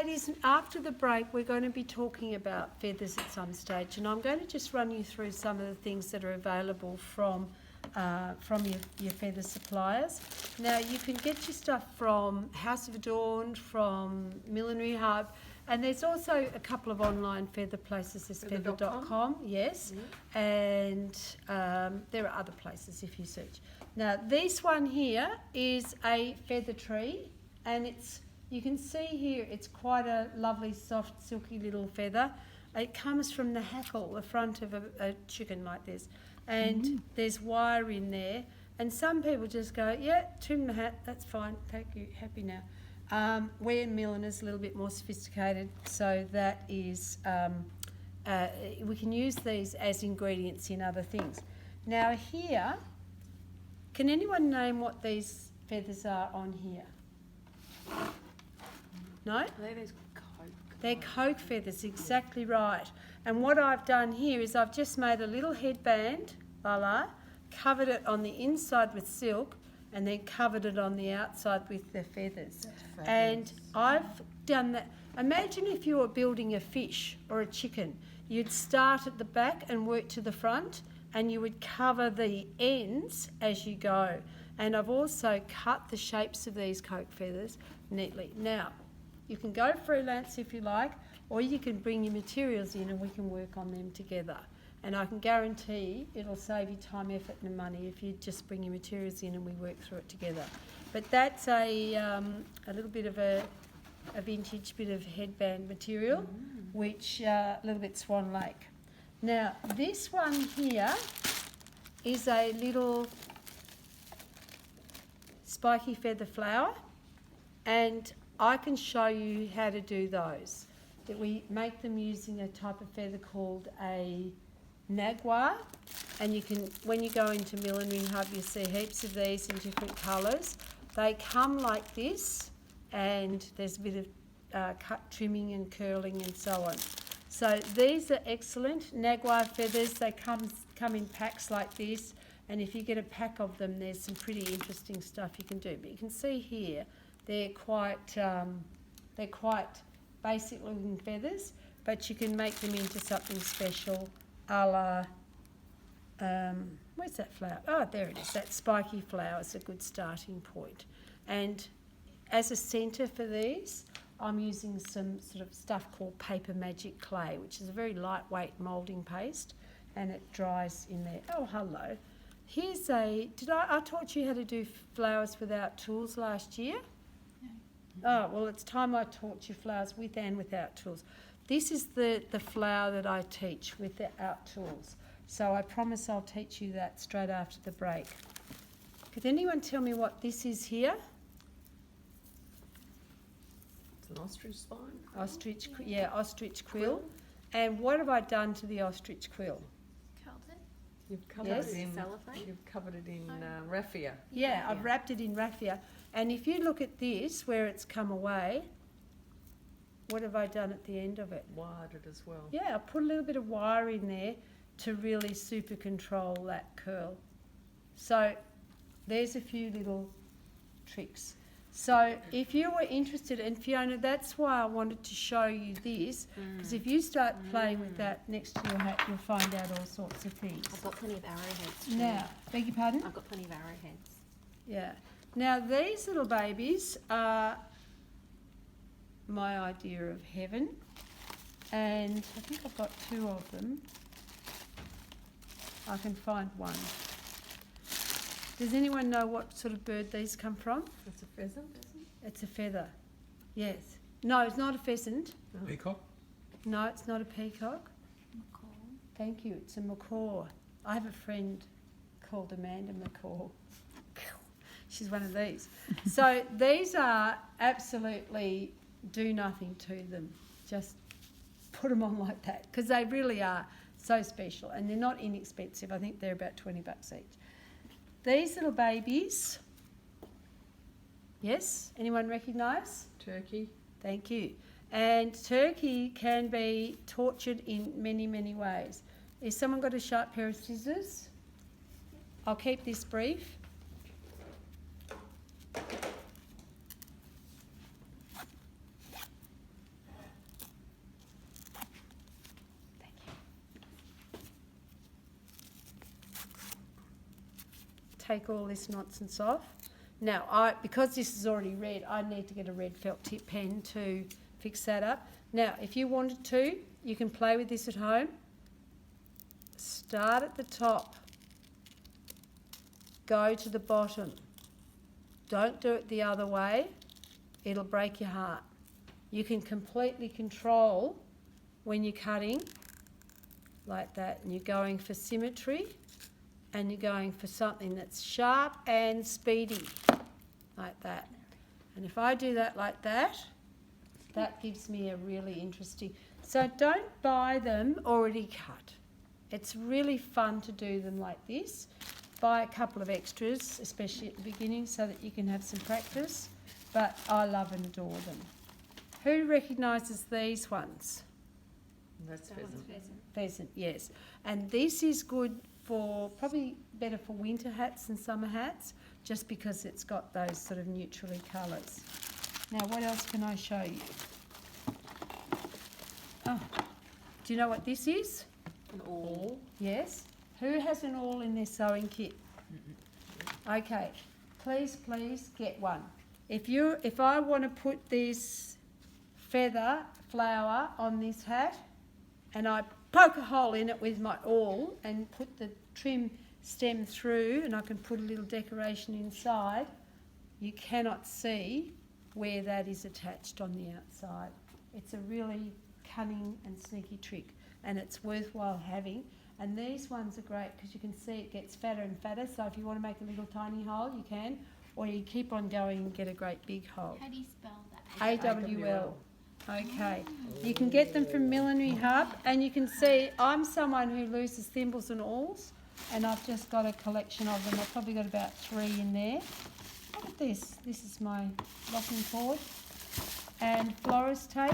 ladies, after the break, we're going to be talking about feathers at some stage, and I'm going to just run you through some of the things that are available from your feather suppliers. Now, you can get your stuff from House of Adorned, from Millinery Hub, and there's also a couple of online feather places. There's feather.com, yes, and there are other places if you search. Now, this one here is a feather tree, and you can see here it's quite a lovely, soft, silky little feather. It comes from the hackle, the front of a chicken like this, and there's wire in there. And some people just go, yeah, trim the hat, that's fine, thank you, happy now. We're milliners, a little bit more sophisticated, so that is, we can use these as ingredients in other things. Now here, can anyone name what these feathers are on here? No? They're coke feathers, exactly right. And what I've done here is I've just made a little headband, voila, covered it on the inside with silk, and then covered it on the outside with the feathers. And I've done that. Imagine if you were building a fish or a chicken. You'd start at the back and work to the front, and you would cover the ends as you go. And I've also cut the shapes of these coke feathers neatly. Now, you can go freelance if you like, or you can bring your materials in and we can work on them together. And I can guarantee it'll save you time, effort and money if you just bring your materials in and we work through it together. But that's a little bit of a vintage bit of headband material, which a little bit Swan Lake. Now, this one here is a little spiky feather flower, and I can show you how to do those. That we make them using a type of feather called a nagua, and you can, when you go into Millinery Hub, you see heaps of these in different colours. They come like this, and there's a bit of cut trimming and curling and so on. So these are excellent nagua feathers. They come in packs like this, and if you get a pack of them, there's some pretty interesting stuff you can do. But you can see here, they're quite basic looking feathers, but you can make them into something special, a la, where's that flower? Oh, there it is. That spiky flower is a good starting point. And as a centre for these, I'm using some sort of stuff called Paper Magic Clay, which is a very lightweight moulding paste, and it dries in there. Oh, hello. Here's I taught you how to do flowers without tools last year? Oh, well, it's time I taught you flowers with and without tools. This is the flower that I teach without tools. So I promise I'll teach you that straight after the break. Could anyone tell me what this is here? It's an ostrich spine. Ostrich, yeah, ostrich quill. And what have I done to the ostrich quill? You've covered Yes. it in cellophane. You've covered it in raffia. Yeah, I've wrapped it in raffia. And if you look at this, where it's come away, what have I done at the end of it? Wired it as well. Yeah, I put a little bit of wire in there to really super control that curl. So there's a few little tricks. So if you were interested, and Fiona, that's why I wanted to show you this, because if you start playing with that next to your hat, you'll find out all sorts of things. I've got plenty of arrowheads too. Now, beg your pardon? I've got plenty of arrowheads. Yeah. Now, these little babies are my idea of heaven, and I think I've got two of them. I can find one. Does anyone know what sort of bird these come from? It's a pheasant. It's a feather. Yes. No, it's not a pheasant. Peacock? No, it's not a peacock. Thank you. It's a macaw. I have a friend called Amanda McCaw. She's one of these. So these are absolutely do nothing to them. Just put them on like that, because they really are so special, and they're not inexpensive. I think they're about $20 each. These little babies, yes, anyone recognise? Turkey. Thank you. And turkey can be tortured in many, many ways. Has someone got a sharp pair of scissors? I'll keep this brief. take all this nonsense off. Now, because this is already red, I need to get a red felt tip pen to fix that up. Now, if you wanted to, you can play with this at home. Start at the top. Go to the bottom. Don't do it the other way. It'll break your heart. You can completely control when you're cutting like that, and you're going for symmetry, and you're going for something that's sharp and speedy, like that. And if I do that like that, that gives me a really interesting... So don't buy them already cut. It's really fun to do them like this. Buy a couple of extras, especially at the beginning, so that you can have some practice. But I love and adore them. Who recognises these ones? That's That one's pheasant. pheasant. Pheasant, yes. And this is good for, probably better for winter hats and summer hats, just because it's got those sort of neutrally colours. Now, what else can I show you? Oh, do you know what this is? An awl. Yes. Who has an awl in their sewing kit? Okay. Please get one. If I want to put this feather flower on this hat, and I poke a hole in it with my awl and put the trim stem through, and I can put a little decoration inside, you cannot see where that is attached on the outside. It's a really cunning and sneaky trick, and it's worthwhile having. And these ones are great because you can see it gets fatter and fatter, so if you want to make a little tiny hole, you can, or you keep on going and get a great big hole. How do you spell that? AWL. Okay. You can get them from Millinery Hub, and you can see I'm someone who loses thimbles and awls, and I've just got a collection of them. I've probably got about 3 in there. Look at this. This is my locking cord and florist tape.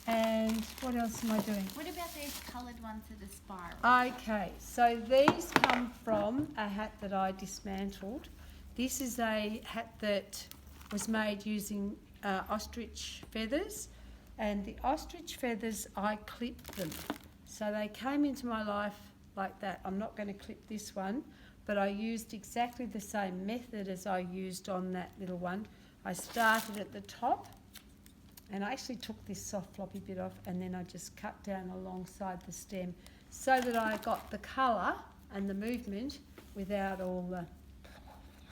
And what else am I doing? What about those coloured ones with the spiral? Okay, so these come from a hat that I dismantled. This is a hat that was made using ostrich feathers, and the ostrich feathers, I clipped them. So they came into my life like that. I'm not going to clip this one, but I used exactly the same method as I used on that little one. I started at the top, and I actually took this soft floppy bit off, and then I just cut down alongside the stem so that I got the colour and the movement without all the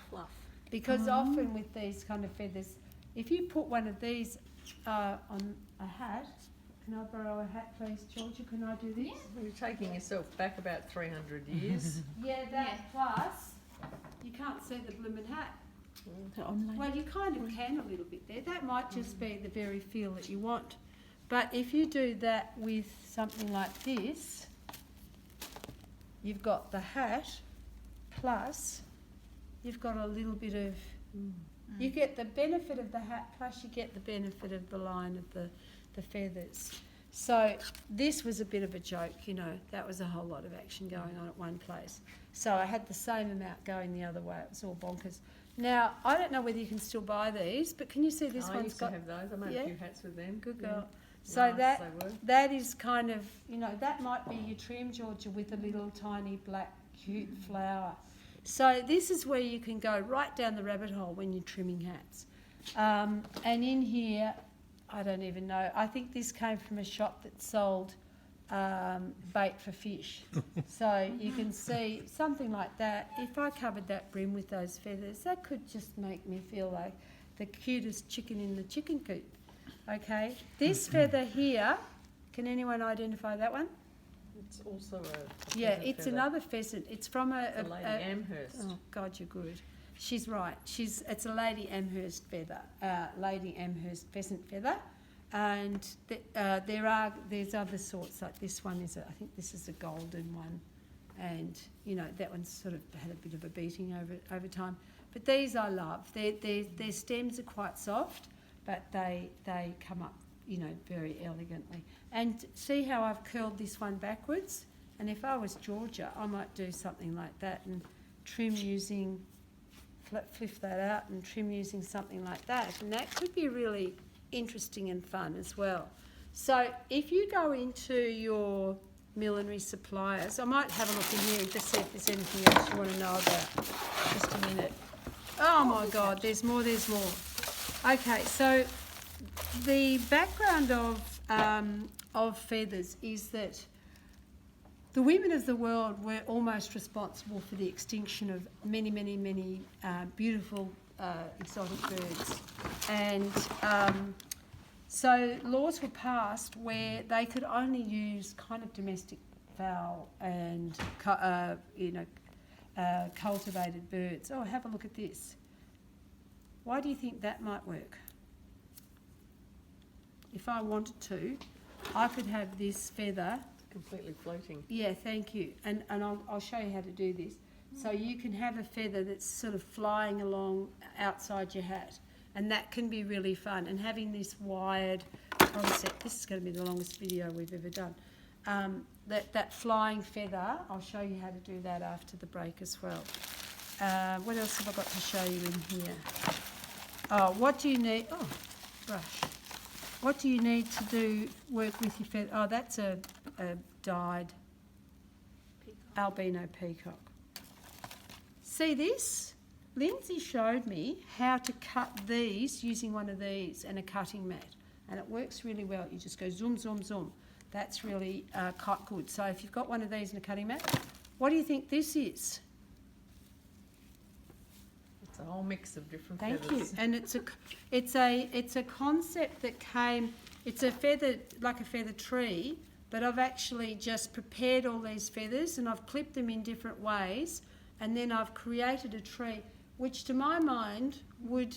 Fluff. because often with these kind of feathers, if you put one of these on a hat, can I borrow a hat please, Georgia? Can I do this? Well, you're taking yourself back about 300 years. Yeah, that plus you can't see the blooming hat. Well, you kind of can a little bit there. That might just be the very feel that you want. But if you do that with something like this, you've got the hat plus you've got a little bit of... You get the benefit of the hat plus you get the benefit of the line of the feathers. So this was a bit of a joke, you know. That was a whole lot of action going on at one place. So I had the same amount going the other way. It was all bonkers. Now, I don't know whether you can still buy these, but can you see this I one's used got... to have those. I made Yeah. a few hats with them. Good Yeah. girl. So Nice they were. that is kind of, you know, that might be your trim, Georgia, with a little tiny black cute flower. So this is where you can go right down the rabbit hole when you're trimming hats. And in here, I don't even know. I think this came from a shop that sold bait for fish. So you can see something like that. If I covered that brim with those feathers, that could just make me feel like the cutest chicken in the chicken coop. Okay, this feather here, can anyone identify that one? It's also a Yeah, pheasant it's feather. another pheasant. It's from It's a Lady Amherst. Oh God, you're good. She's right. It's a Lady Amherst feather, Lady Amherst pheasant feather, and there's other sorts like this one is. I think this is a golden one, and you know that one's sort of had a bit of a beating over time. But these I love. Their stems are quite soft, but they come up, you know, very elegantly. And see how I've curled this one backwards? And if I was Georgia, I might do something like that and trim using, flip that out and trim using something like that. And that could be really interesting and fun as well. So if you go into your millinery suppliers. I might have a look in here and just see if there's anything else you want to know about. Just a minute. Oh my God, there's more, there's more. Okay, so the background of feathers is that the women of the world were almost responsible for the extinction of many, many, many beautiful exotic birds. And so laws were passed where they could only use kind of domestic fowl and, cultivated birds. Oh, have a look at this. Why do you think that might work? If I wanted to, I could have this feather. Completely floating. Yeah, thank you. And I'll show you how to do this. So you can have a feather that's sort of flying along outside your hat, and that can be really fun. And having this wired concept, this is going to be the longest video we've ever done. That flying feather, I'll show you how to do that after the break as well. What else have I got to show you in here? Oh, what do you need? Oh, brush. What do you need to do work with your feather? Oh, that's a dyed albino peacock. See this? Lindsay showed me how to cut these using one of these and a cutting mat, and it works really well. You just go zoom, zoom, zoom. That's really quite good. So if you've got one of these and a cutting mat, what do you think this is? It's a whole mix of different Thank feathers. you. And it's a concept that came. It's a feather, like a feather tree, but I've actually just prepared all these feathers and I've clipped them in different ways, and then I've created a tree, which to my mind would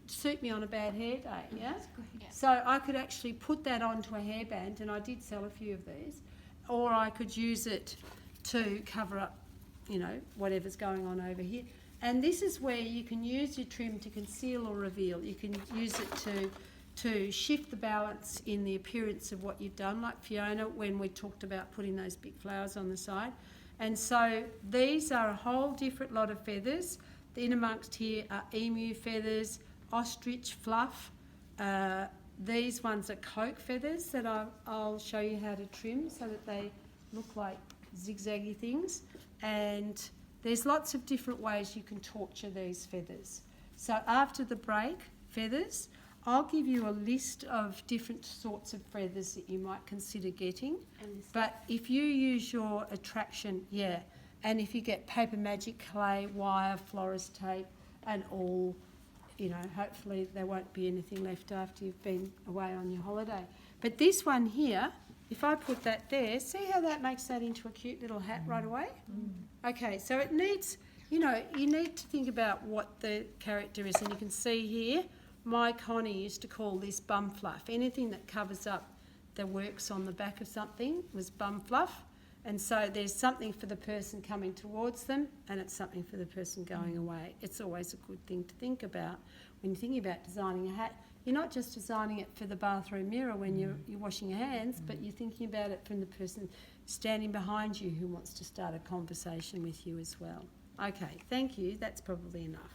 suit me on a bad hair day. Yeah. Yeah. So I could actually put that onto a hairband, and I did sell a few of these, or I could use it to cover up, whatever's going on over here. And this is where you can use your trim to conceal or reveal. You can use it to shift the balance in the appearance of what you've done, like Fiona when we talked about putting those big flowers on the side. And so these are a whole different lot of feathers. In amongst here are emu feathers, ostrich fluff. These ones are coke feathers that I'll show you how to trim so that they look like zigzaggy things. And there's lots of different ways you can torture these feathers. So after the break, feathers, I'll give you a list of different sorts of feathers that you might consider getting. But if you use your attraction, and if you get paper magic clay, wire, florist tape, and all, hopefully there won't be anything left after you've been away on your holiday. But this one here, if I put that there, see how that makes that into a cute little hat right away? Okay, so it needs, you need to think about what the character is. And you can see here, my Connie used to call this bum fluff. Anything that covers up the works on the back of something was bum fluff. And so there's something for the person coming towards them, and it's something for the person going away. It's always a good thing to think about when you're thinking about designing a hat. You're not just designing it for the bathroom mirror when you're washing your hands, but you're thinking about it from the person standing behind you who wants to start a conversation with you as well. Okay, thank you. That's probably enough.